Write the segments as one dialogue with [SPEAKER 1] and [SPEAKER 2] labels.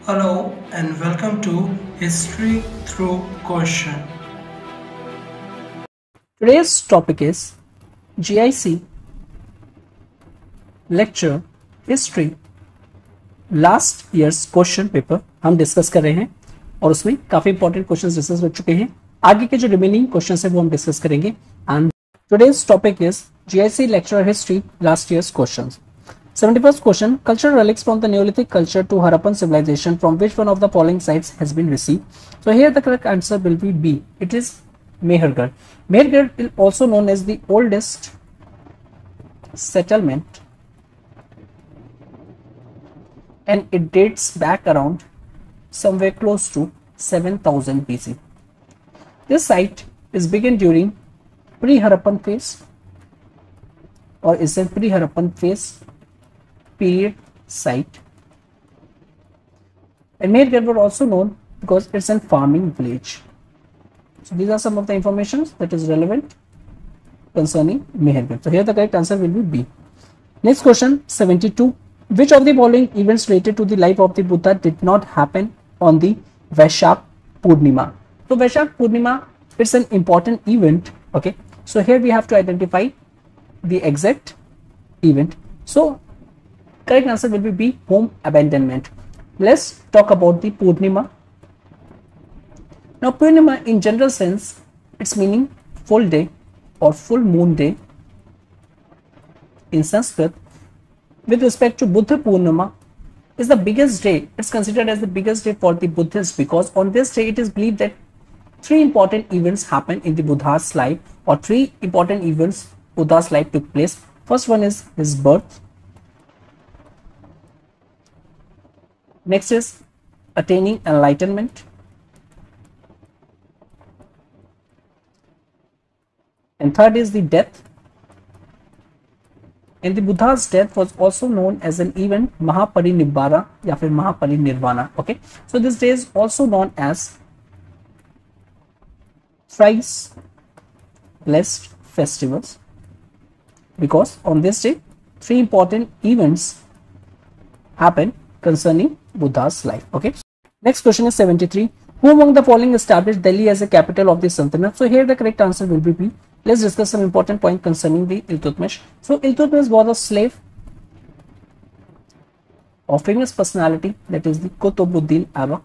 [SPEAKER 1] Hello and welcome to History Through Question.
[SPEAKER 2] Today's topic is GIC lecture history last years question paper हम discuss कर रहे हैं और उसमें काफी इंपॉर्टेंट क्वेश्चंस डिस्कस हो चुके हैं। आगे के जो रिमेनिंग क्वेश्चंस है वो हम डिस्कस करेंगे। And today's topic is GIC lecture history last years questions. 71st question, cultural relics from the Neolithic culture to Harappan civilization, from which one of the following sites has been received? So here the correct answer will be B. It is Mehergarh. Mehergarh is also known as the oldest settlement and it dates back around somewhere close to 7000 BC. This site is begun during pre-Harappan phase or is a pre-Harappan phase period site, and Mehergarh were also known because it's a farming village. So these are some of the information that is relevant concerning Mehergarh. So here the correct answer will be B. Next question, 72. Which of the following events related to the life of the Buddha did not happen on the Vaishak Purnima? So Vaishak Purnima, it's an important event. Okay, so here we have to identify the exact event. So correct answer will be B, home abandonment. Let's talk about the Purnima. Now Purnima in general sense, its meaning full day or full moon day in Sanskrit. With respect to Buddha Purnima, is the biggest day. It's considered as the biggest day for the Buddhists because on this day it is believed that three important events happen in the Buddha's life, or three important events Buddha's life took place. First one is his birth. Next is attaining enlightenment. And third is the death. And the Buddha's death was also known as an event Mahaparinibbana या फिर Mahaparinirvana. Okay, so this day is also known as thrice blessed festivals because on this day three important events happen concerning Buddha's life. Okay, next question is 73. Who among the following established Delhi as a capital of the Sultanate? So here the correct answer will be B. Let's discuss some important point concerning the Iltutmish. So Iltutmish was a slave of famous personality, that is the Qutbuddin Aibak,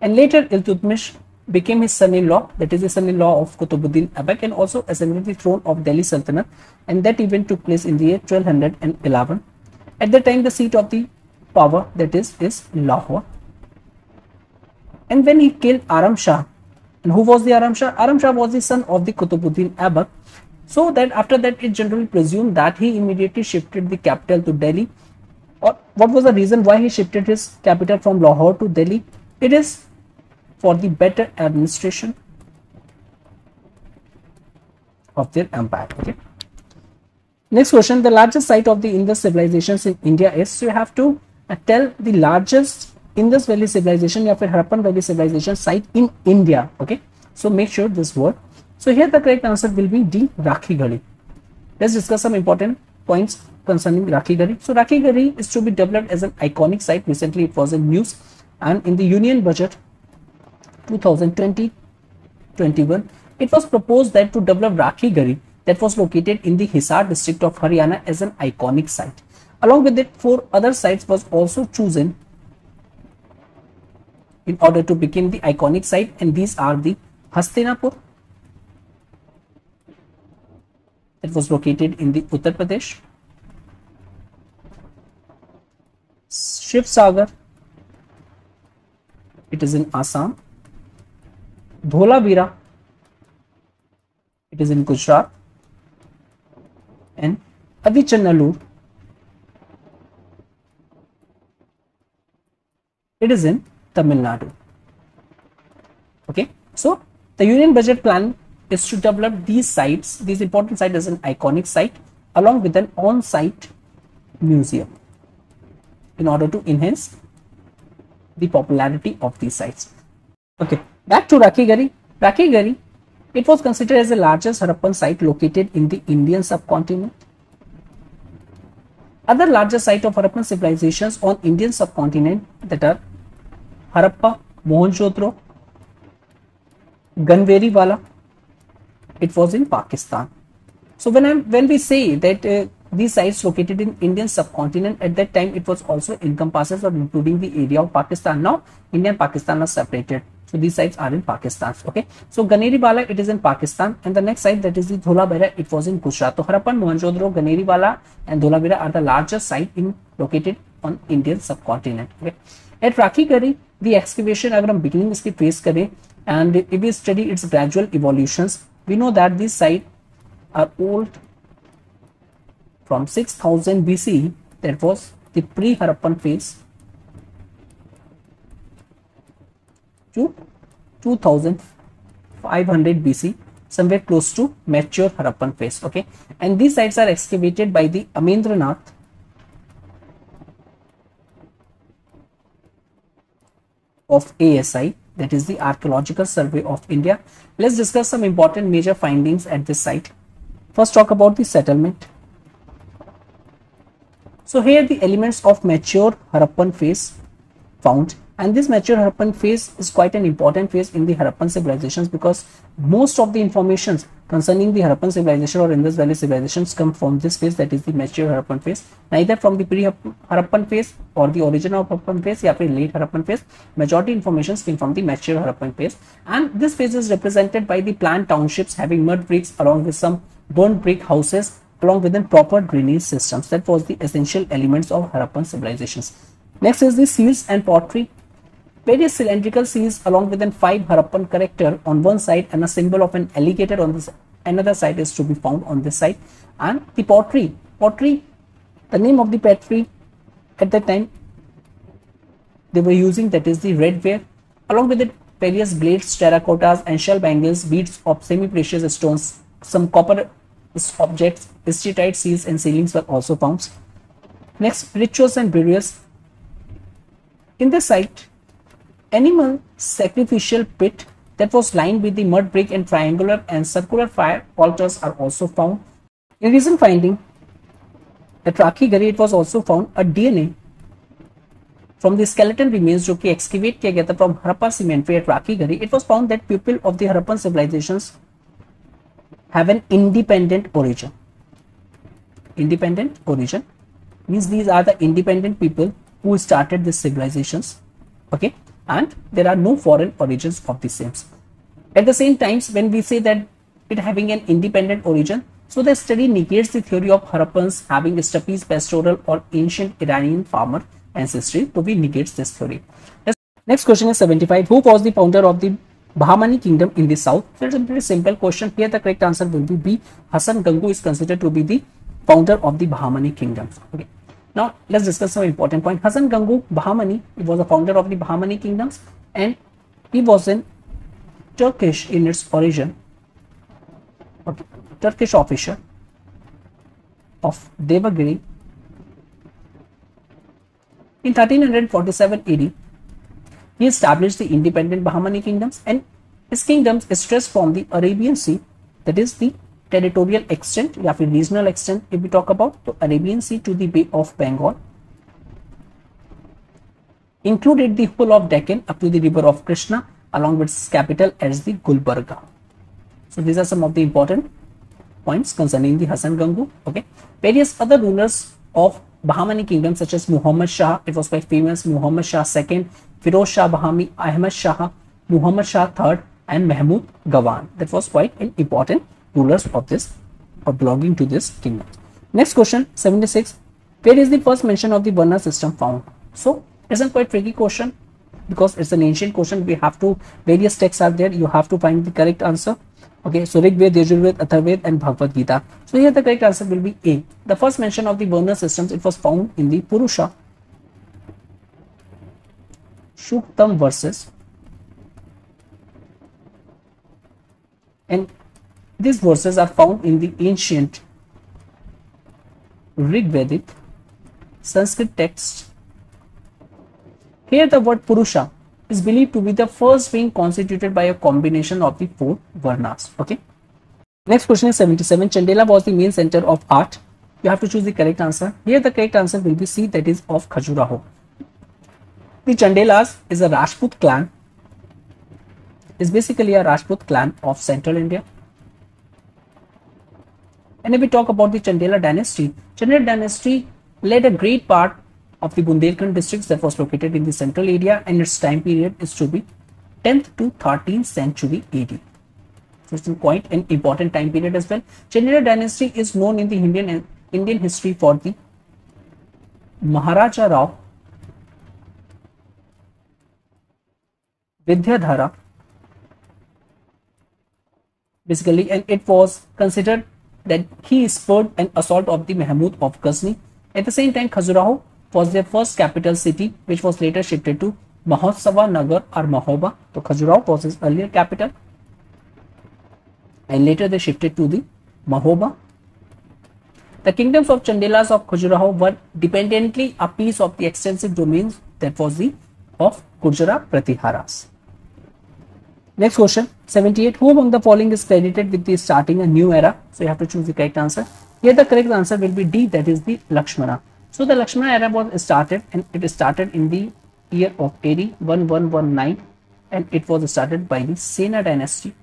[SPEAKER 2] and later Iltutmish became his son-in-law, that is the son-in-law of Qutbuddin Aibak, and also ascended the throne of Delhi Sultanate, and that event took place in the year 1211. At that time the seat of the power, that is Lahore. And when he killed Aram Shah, and who was the Aram Shah? Aram Shah was the son of the Qutbuddin Aibak. So that after that it generally presumed that he immediately shifted the capital to Delhi. Or what was the reason why he shifted his capital from Lahore to Delhi? It is for the better administration of their empire. Okay. Next question, the largest site of the Indus civilizations in India is, so you have to tell the largest Indus Valley civilization या फिर Harappan Valley civilization site in India. Okay, so make sure this word. So here the correct answer will be D, Rakhi Ghari. Let's discuss some important points concerning Rakhi Ghari. So Rakhi Ghari is to be developed as an iconic site. Recently it was in news, and in the Union Budget 2020-21, it was proposed that to develop Rakhi Ghari that was located in the Hisar district of Haryana as an iconic site. Along with it, 4 other sites was also chosen in order to become the iconic site, and these are the Hastinapur, that was located in the Uttar Pradesh, Shiv Sagar, it is in Assam, Dholavira, it is in Gujarat, and Adichanallur, it is in Tamil Nadu. Okay, so the Union Budget plan is to develop these sites, these important sites, as an iconic site along with an on-site museum in order to enhance the popularity of these sites. Okay, back to Rakhi Ghari. Rakhi Ghari, it was considered as the largest Harappan site located in the Indian subcontinent. Other larger sites of Harappan civilizations on Indian subcontinent that are Harappa, Mohenjo-daro, Ganveriwala, it was in Pakistan. So when we say that these sites located in Indian subcontinent, at that time it was also encompasses or including the area of Pakistan. Now India and Pakistan are separated, so these sites are in Pakistan. Okay, so Ganeriwala, it is in Pakistan, and the next site, that is the Dholabira, it was in Gujarat. So Harappan, Mohenjo-daro, Ganeriwala and Dholabira are the largest site located on Indian subcontinent. Okay, at Rakhi Gari, the excavation, अगर हम beginning इसकी trace करें and if we study its gradual evolutions, we know that these sites are old from 6000 BC, that was the pre-Harappan phase, to 2500 BC, somewhere close to mature Harappan phase. Okay, and these sites are excavated by the Amendranath of ASI, that is the Archaeological Survey of India. Let's discuss some important major findings at this site. First, talk about the settlement. So here the elements of mature Harappan phase found, and this mature Harappan phase is quite an important phase in the Harappan civilizations, because most of the informations concerning the Harappan civilization or Indus Valley civilizations come from this phase, that is the mature Harappan phase, neither from the pre-Harappan phase or the origin of Harappan phase or late Harappan phase. Majority information came from the mature Harappan phase, and this phase is represented by the planned townships having mud bricks along with some burnt brick houses along with proper drainage systems. That was the essential elements of Harappan civilizations. Next is the seals and pottery. Various cylindrical seals along with 5 Harappan character on one side and a symbol of an alligator on this another side is to be found on this side. And the pottery, the name of the pottery at that time they were using, that is the redware, along with it various blades, terracottas and shell bangles, beads of semi-precious stones, some copper objects, histitite seals and sealings were also found. Next, rituals and burials. In this site, animal sacrificial pit that was lined with the mud brick and triangular and circular fire altars are also found. In recent finding at Rakhi Gari, it was also found a DNA from the skeleton remains जो कि excavate किया गया था from Harappa cemetery at Rakhi Gari. It was found that people of the Harappan civilizations have an independent origin. Independent origin means these are the independent people who started these civilizations. Okay, and there are no foreign origins of the same. At the same time, when we say that it having an independent origin, so the study negates the theory of Harappans having steppes, pastoral or ancient Iranian farmer ancestry. So we negates this theory. Next question is 75. Who was the founder of the Bahmani kingdom in the south? So it's a pretty simple question. Here the correct answer will be B. Hasan Gangu is considered to be the founder of the Bahmani kingdom. Okay. Now let's discuss some important point. Hasan Gangu Bahmani, he was the founder of the Bahmani kingdoms, and he was in Turkish in its origin. Okay. Turkish official of Devagiri. In 1347 AD, he established the independent Bahmani kingdoms, and his kingdoms stretched from the Arabian Sea, that is the territorial extent, या फिर regional extent if we talk about, तो Arabian Sea to the Bay of Bengal, included the whole of Deccan up to the river of Krishna, along with its capital as the Gulbarga. So these are some of the important points concerning the Hasan Gangu. Okay, various other rulers of Bahmani kingdom such as Muhammad Shah, it was quite famous, Muhammad Shah II, Firoz Shah Bahami, Ahmad Shah, Muhammad Shah III and Mahmud Gawan. That was quite an important rulers of this or belonging to this kingdom. Next question 76. Where is the first mention of the Varna system found? So it's a quite tricky question because it's an ancient question. We have to, various texts are there, you have to find the correct answer. Okay, so Rig Ved, Yajurved, Atharved and Bhagavad Gita. So here the correct answer will be A. The first mention of the Varna systems, it was found in the Purusha Shuktam verses, and these verses are found in the ancient Rig Vedic Sanskrit text. Here the word Purusha is believed to be the first being constituted by a combination of the 4 Varnas. Okay. Next question is 77. Chandela was the main center of art You have to choose the correct answer. Here the correct answer will be C, that is of Khajuraho. The Chandelas is a Rajput clan. Is basically a Rajput clan of central India. And if we talk about the Chandela dynasty led a great part of the Bundelkhand districts that was located in the central area, and its time period is to be 10th to 13th century AD. So it's quite an important time period as well. Chandela dynasty is known in the Indian history for the Maharaja Rao Vidyadhara, basically, and it was considered that he spurred an assault of the Mahmud of Ghazni. At the same time, Khajuraho was their first capital city, which was later shifted to Mahotsava Nagar or Mahoba. So Khajuraho was his earlier capital, and later they shifted to the Mahoba. The kingdoms of Chandelas of Khajuraho were dependently a piece of the extensive domains that was the of Gurjara Pratiharas. Next question, 78. Who among the following is credited with the starting a new era? So you have to choose the correct answer. Here the correct answer will be D, that is the Lakshmana. So the Lakshmana era was started, and it started in the year of AD 1119, and it was started by the Sena dynasty.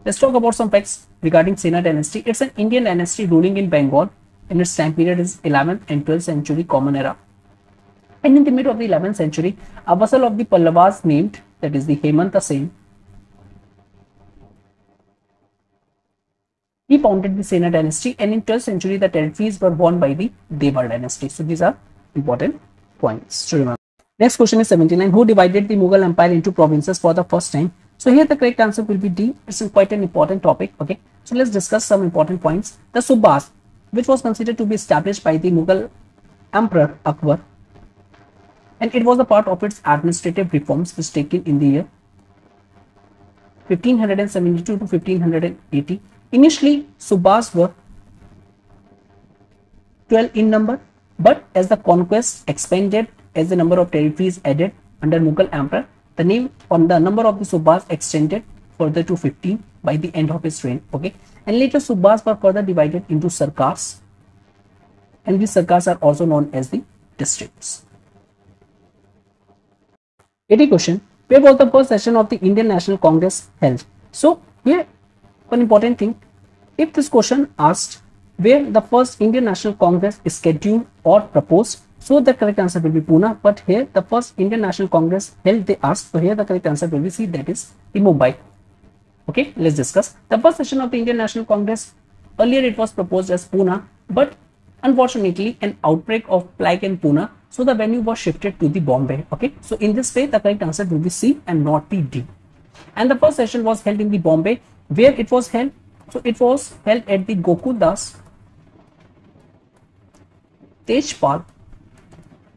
[SPEAKER 2] Let's talk about some facts regarding Sena dynasty. It's an Indian dynasty ruling in Bengal, and its time period is 11th and 12th century Common Era. And in the mid of the 11th century, a vassal of the Pallavas named, that is the Hemanta Sen, he founded the Sena dynasty, and in 12th century the territories were won by the Devar dynasty. So these are important points to remember. Next question is 79. Who divided the Mughal Empire into provinces for the first time? So here the correct answer will be D. It's quite an important topic. Okay, so let's discuss some important points. The Subhas, which was considered to be established by the Mughal Emperor Akbar, and it was a part of its administrative reforms which taken in the year 1572 to 1580. Initially, Subhas were 12 in number, but as the conquest expanded, as the number of territories added under Mughal Emperor, the name on the number of the Subhas extended further to 15 by the end of his reign. Okay, and later Subhas were further divided into Sarkars, and these Sarkars are also known as the districts. 80 question. Where was the first session of the Indian National Congress held? So here one important thing, if this question asked where the first Indian National Congress is scheduled or proposed, so the correct answer will be Pune, but here the first Indian National Congress held they asked, so here the correct answer will be C, that is the Mumbai. Okay, let's discuss the first session of the Indian National Congress. Earlier it was proposed as Pune, but unfortunately an outbreak of plague in Pune, so the venue was shifted to the Bombay. Okay, so in this way the correct answer will be C and not the D. And the first session was held in the Bombay. Where it was held? So it was held at the Gokuldas Tejpal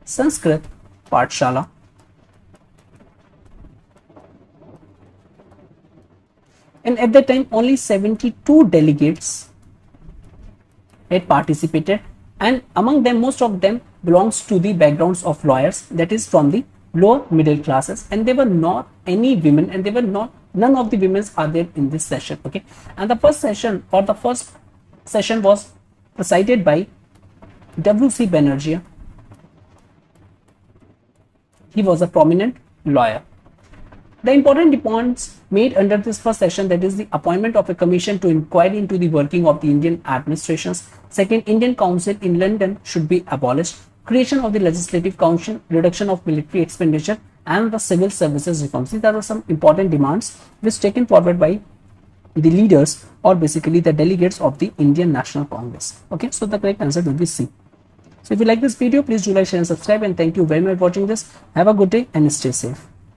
[SPEAKER 2] Sanskrit Pathshala. And at that time only 72 delegates had participated, and among them most of them belongs to the backgrounds of lawyers, that is from the lower middle classes, and there were not any women, and none of the women are there in this session. Okay, and the first session was presided by W.C. Banerjee. He was a prominent lawyer. The important points made under this first session, that is the appointment of a commission to inquire into the working of the Indian administrations. Second, Indian Council in London should be abolished. Creation of the Legislative Council, reduction of military expenditure, and the civil services reforms. These are some important demands which taken forward by the leaders, or basically the delegates of the Indian National Congress. Okay, so the correct answer will be C. So if you like this video, please do like, share and subscribe, and thank you very much for watching this. Have a good day and stay safe.